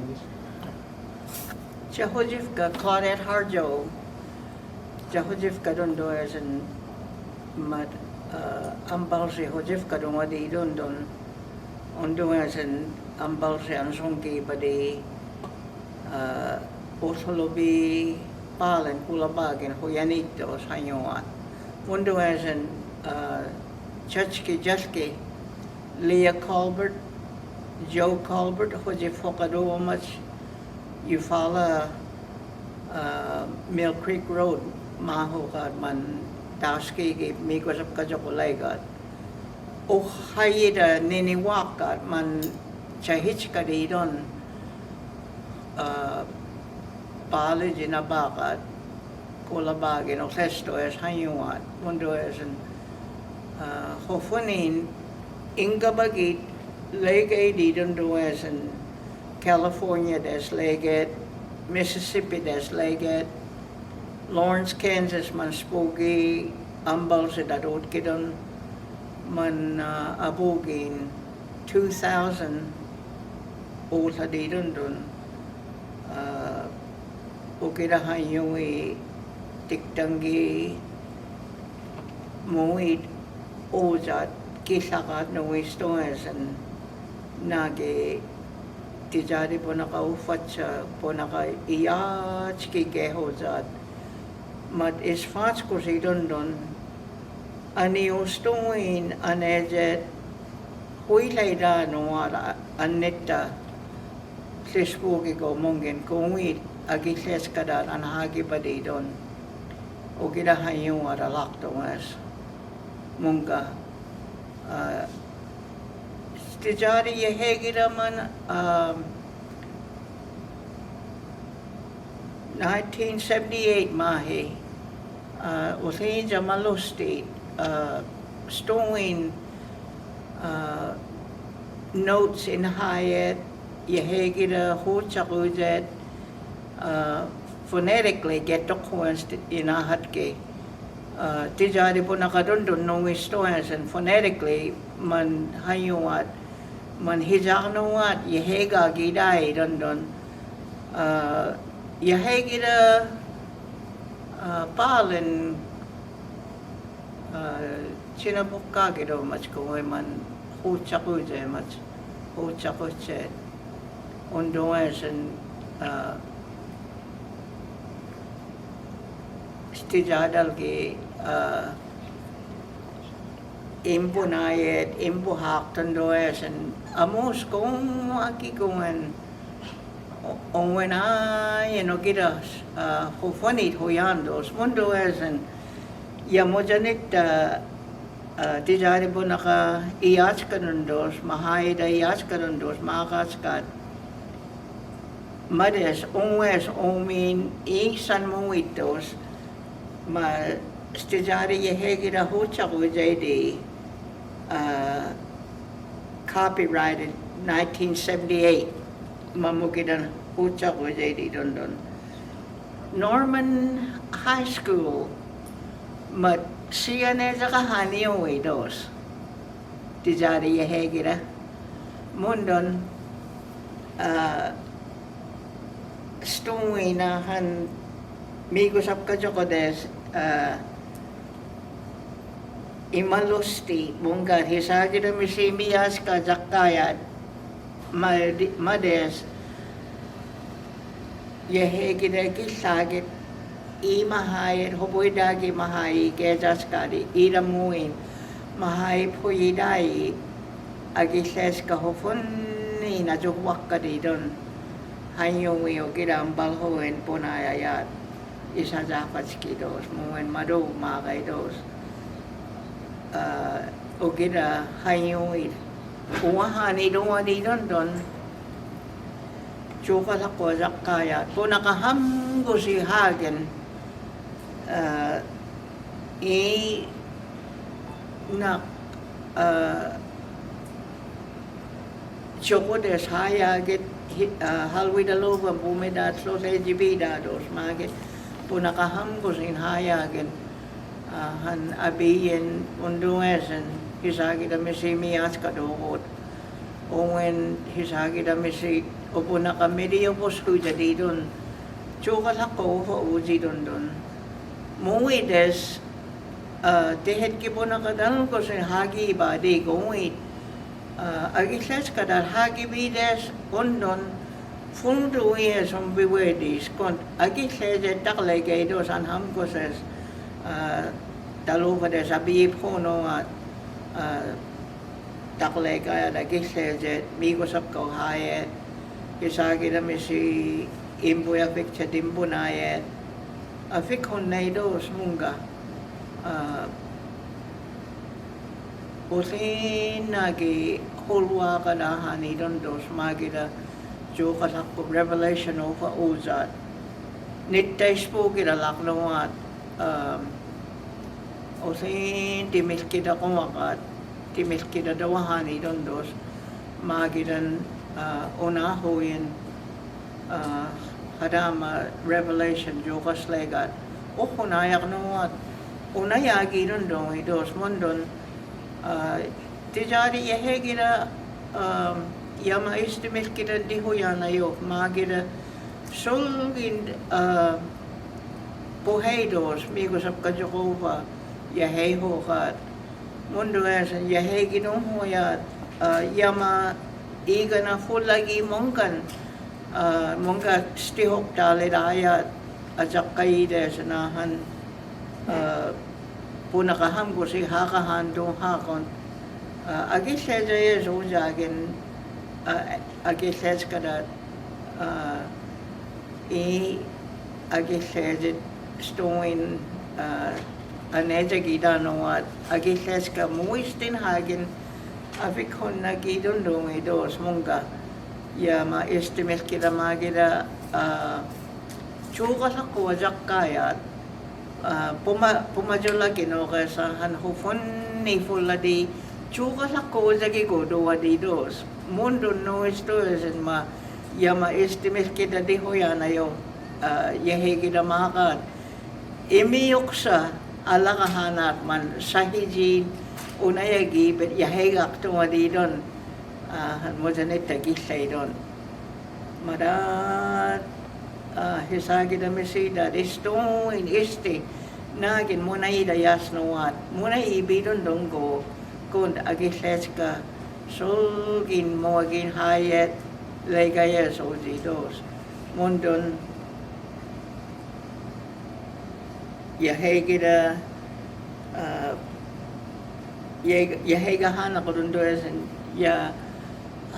English. Jahojivka Claudette Harjo, Jahojivka Dundo as in Mad Ambalsi Hojivka Dumadi Dundun, Undo as in Ambalsi Ansongi Badi Osolobi Palen Kulabagin Hoyanito Sanyoa, Undo as in Chachki Jaski, Leah Colbert, Joe Colbert, Hojifokado much. You follow Mill Creek Road, Mahogad man Daski Migos of Kajakolegat. O Hayida Nini Wakat man Chahichkadidon Bali Jinabakat, Kolabag in Osesto as Hanyuat, Mundo as in Hofunin, Ingabagit, Lake Didon as in California des Leggett, Mississippi des Leggett, Lawrence, Kansas man Spogi, Ambal sa Dadotgidon, man Abogin, 2000 Ota Didon dun, Okirahan Yui, Tiktangi, Moit, Ozat, Kisakat no Wistoes and Nage. Tijari po nakaufat po naka-iyach kikehozat. Mat isfats ko si Dondon, aniustuin anejet, huilay da nuwara anetta, sispugi ko mungin kungit, agises kadar anahagi pa di don. O ginahayon wara laktongas, mungga. Tijari yehegira man 1978 mahi usin Jamalo State stowing notes in Hyatt yehegira hochakujet phonetically get to coins in ahatke tijari po nakadundun nung istohas and phonetically man hayuat man hijaknawat yehega gidai dondon yehegida palen chinabukka gido mach ko man huchakuje mach huchakuche undoes and stijadal ge impunayet, impuhak tandoes and amos kung aki kungen onwen ay no gidas hofonit hoyandos mundoes and yamojanit tijari po naka iyach kanundos mahayda iyach kanundos makaskat mades onwes omin isan muitos ma stijari yehegira huchaku jadi copyrighted 1978 mamukidan huchaku jadi dondon Norman High School mat siya neza kahaniyo dos tijari yehegira mundon stungi na han migusap ka jokodes Imalosti, mungkar hisagida misimias ka zakayat mades yehegida kisagit imahayat hoboydagi mahay kejaskari iramuin mahay poyidai agises ka hofonni na jukwak ka didon hanyong iyo kirambal hoen punayayat isa dapat skidos mungen mado makay dos ogida hayuit uwahani dumadi don chuka lako zakaya po nakahamgo si Hagen na choko des haya get halwidalova bumedat so lejibida dos magit po nakahamgo si Hagen han abiyen unduesen hisagida misi mias kadogot owen hisagida misi opo nakamedio po skuja di doon. Chuka sa ko fa uji doon. Mui des tehet ki po nakadang ko sa hagi ba di gawin. Agisles kadar hagi bides ondon fundu iya som biwedis kon agisles taklay do san ham ko ses talo ka des abi po no at taklay kaya agisles mi ko sap ko haye kisagi na mi si imbuya picture dimbo na ye afik hon na do smunga usin nagi hulwa ka na hani don dos magida jo kasakpo revelation of uzat nittais po kita laknawat usin timis kita kumakat timis kita dawahani don dos magidan unahuin hadama revelation jo kaslegat o kunayak nawat unayagi don dong idos mondon tijari yehegira yama istimil kita dihoyan ayo magira solgin poheidos migo sap ka Jehova yeheho kat mundo esan yeheginong hoyat yama iga na full lagi mongkan mongka stihok talid ayat ajak kaide sanahan punakaham ko si hakahan dong hakon agisles jaya so jagin agisles kadat agisles stowin aneja gida noat agisles ka muistin hagin afikon na gidon dong idos mongga ya ma estimate kita magida chuka sa ko ajak kayat pumajola kino kaysa han hufon ni fulla di chuka sa ko jagi ko do wadi dos mundo no esto es ma yama estimate kita di hoyan ayo yehe kita makat imiyok sa ala kahanat man sahiji unayagi bet yehe gak to wadi don han mo janet tagisay don madat hisagi da mesida isto in este nagin muna idayas nuat muna ibidon donggo kun agisles ka solgin moagin hayet legayas ojidos mundon yahegida yahegahan ako dun doon ya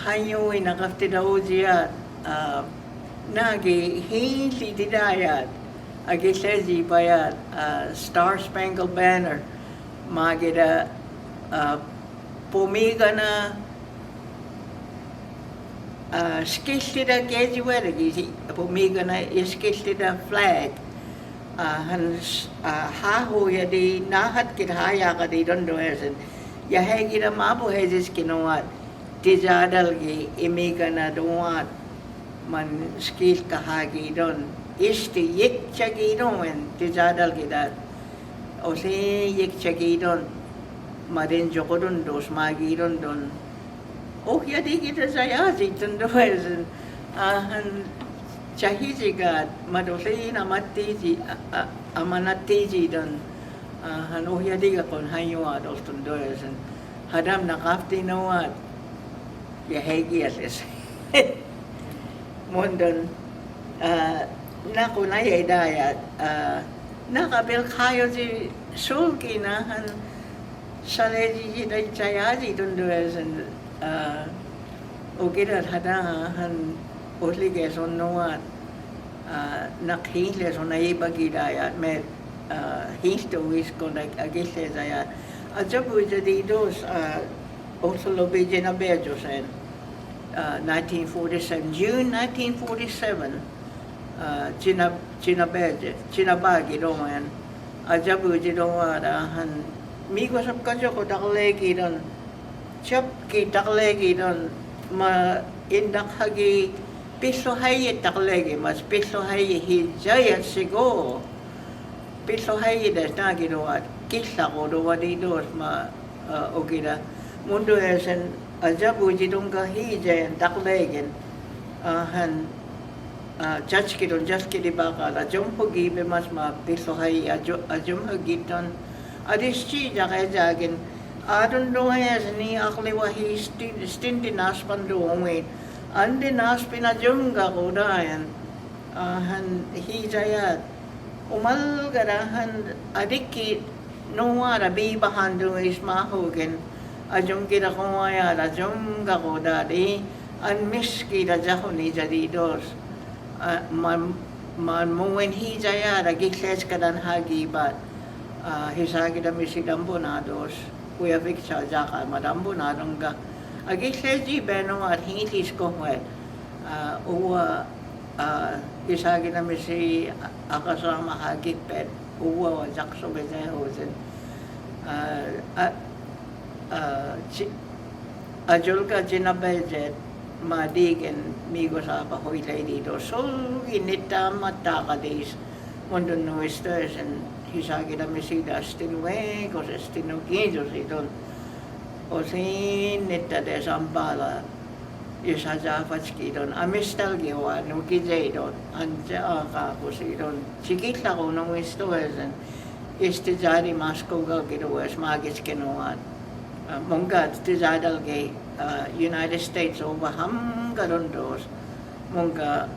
hanyoy nakaftida ojiyat nagi hindi didayat agisezi bayat Star Spangled Banner magida pumiga na skistida kejiwera gizi pumiga na iskistida flag haho ya di nahat kithaya ka di dondo esen yahegida mabu hezis kinuat tijadal gi imiga na duat man skil kahagi don isti yek chagi don en tijadal gidat o se yek chagi don marin jokodon dos magi don don oh yadi kita saya jitun do es han chahiji gat madosei na matiji amanatiji don han oh yadi ga kon hayo ados tun do es hadam nakafti nawat yahegi as mondon nakunay dayat nakabil kayo si sulki na han saleji day chayaji tunduesan ukirat hada han uslige sonnoat nakhingle sonay bagi dayat met hinsto wis kon agile dayat ajabu jadi dos also lobije na bejosen 1947, June 1947, Chinabagi doon, ajabu di doon, han, migo sab kadyo ko taklegi doon, chap ki taklegi doon, ma indak hagi piso hayi taklegi, mas piso hayi hijayat sigo, piso hayi des na ginawa, kisa ko doon di dos, ma ogida, mundo esen, ajabu jidong kahijayan taklegin han judge kidon just kidi baka la jom hogi be mas ma piso hai ajom hogiton adis chi jagay jagin adon do hayas ni akli wahi stinti naspan do ngit andi naspin ajom ga kodayan han hi jayat umal garahan adikit nuwa rabi bahandu is mahogen ajom kira kumaya ajom ga kodadi an miski da jahoni jadidos man mungin hi jaya da gikles kadan hagi bat hisagi da misidambo nados kuya vikcha jaka madambo nadonga agikleji beno at hitis ko wet uwa hisagi da misi akasama hagit pet uwa jakso beze hosen ajulka jinabejet madigen migo sa pahoy dito. So, inita matakadis mundo nuestros en hisagi na misida stinwe, kos stinogidos idon. O sin nita de sambala isa jafatski don. Amistal giwa, nukijay don. Anja ka kusidon. Chikitla ko nung istos en istijari Mvskoke gidoes magis kinuan. Mungkat tijadal gay United States over ham garondos munga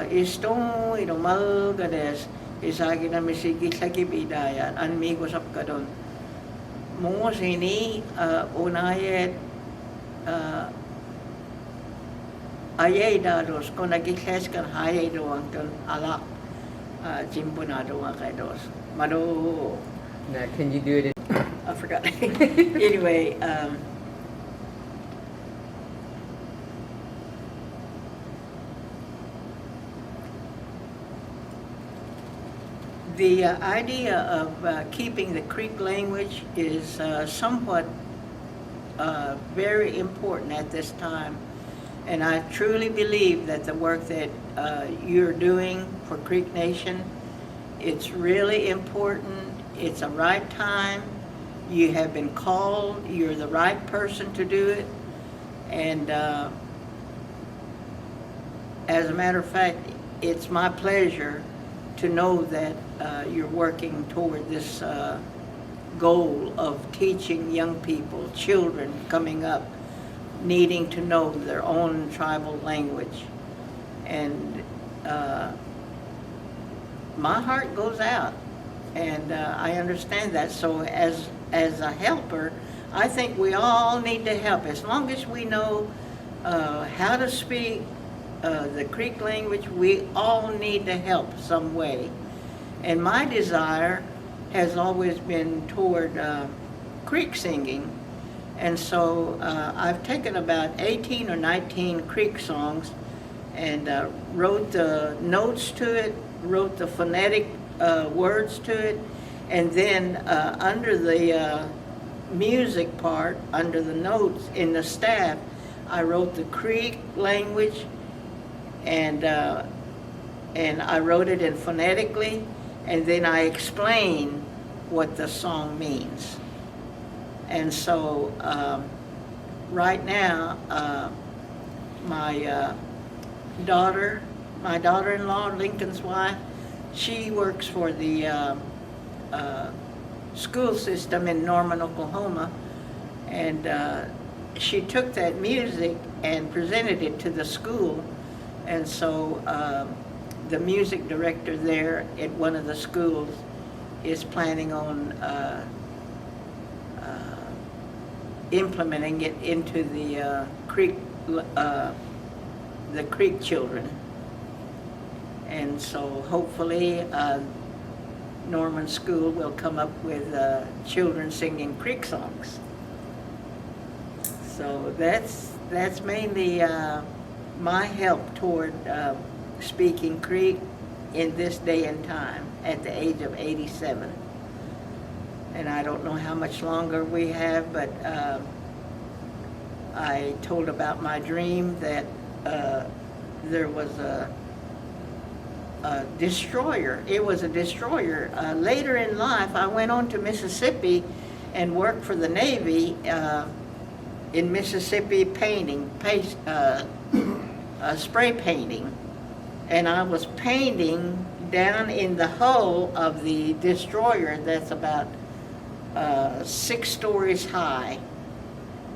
isto inumal gades isagi na misigit sa kibidayan anmigo sap kadon mo sini unayet ayay dados kung nagikles kan hayay doang ton alak jimpunado nga kay dos mado. Now, can you do it? I forgot. Anyway, the idea of keeping the Creek language is somewhat very important at this time. And I truly believe that the work that you're doing for Creek Nation, it's really important. It's a right time. You have been called. You're the right person to do it. And as a matter of fact, it's my pleasure to know that you're working toward this goal of teaching young people, children coming up, needing to know their own tribal language. And my heart goes out, and I understand that. So as a helper, I think we all need to help. As long as we know how to speak the Creek language, we all need to help some way. And my desire has always been toward Creek singing. And so I've taken about 18 or 19 Creek songs and wrote the notes to it, wrote the phonetic words to it, and then under the music part, under the notes in the staff, I wrote the Creek language, and I wrote it in phonetically, and then I explained what the song means. And so right now, my daughter-in-law, Lincoln's wife, she works for the school system in Norman, Oklahoma, and she took that music and presented it to the school. And so the music director there at one of the schools is planning on implementing it into the Creek children. And so hopefully Norman School will come up with children singing Creek songs. So that's mainly my help toward speaking Creek in this day and time at the age of 87. And I don't know how much longer we have, but I told about my dream that there was a destroyer. It was a destroyer. Later in life, I went on to Mississippi and worked for the Navy in Mississippi painting, spray painting, and I was painting down in the hull of the destroyer that's about 6 stories high.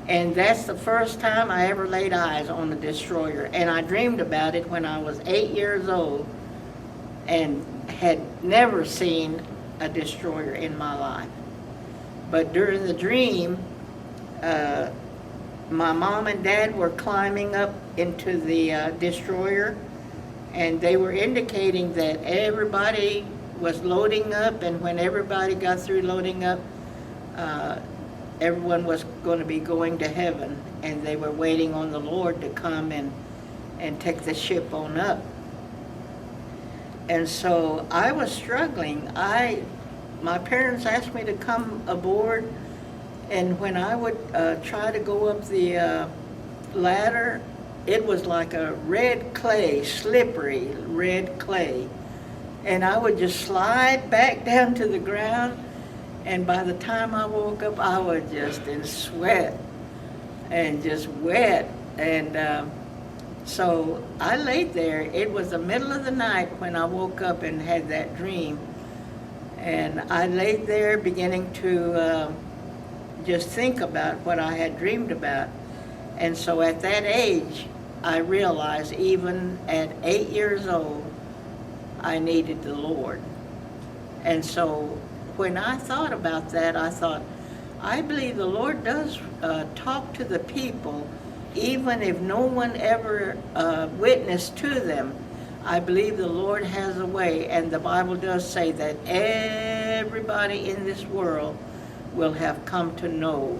And that's the first time I ever laid eyes on the destroyer. And I dreamed about it when I was 8 years old and had never seen a destroyer in my life. But during the dream, my mom and dad were climbing up into the destroyer, and they were indicating that everybody was loading up, and when everybody got through loading up, everyone was going to be going to heaven, and they were waiting on the Lord to come and take the ship on up. And so I was struggling. My parents asked me to come aboard, and when I would try to go up the ladder, it was like a red clay, slippery red clay. And I would just slide back down to the ground, and by the time I woke up, I was just in sweat and just wet. And so I laid there. It was the middle of the night when I woke up and had that dream. And I laid there beginning to just think about what I had dreamed about. And so at that age, I realized even at 8 years old, I needed the Lord. And so when I thought about that, I thought, I believe the Lord does talk to the people, even if no one ever witnessed to them. I believe the Lord has a way, and the Bible does say that everybody in this world will have come to know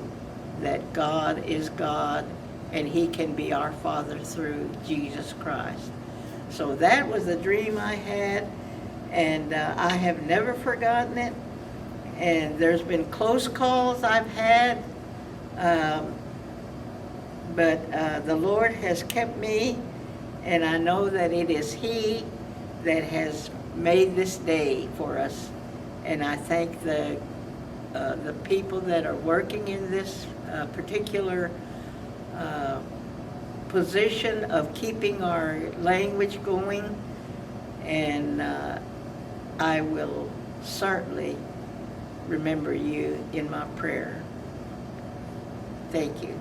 that God is God, and He can be our Father through Jesus Christ. So that was the dream I had, and I have never forgotten it. And there's been close calls I've had, but the Lord has kept me, and I know that it is He that has made this day for us. And I thank the people that are working in this particular position of keeping our language going, and I will certainly remember you in my prayer. Thank you.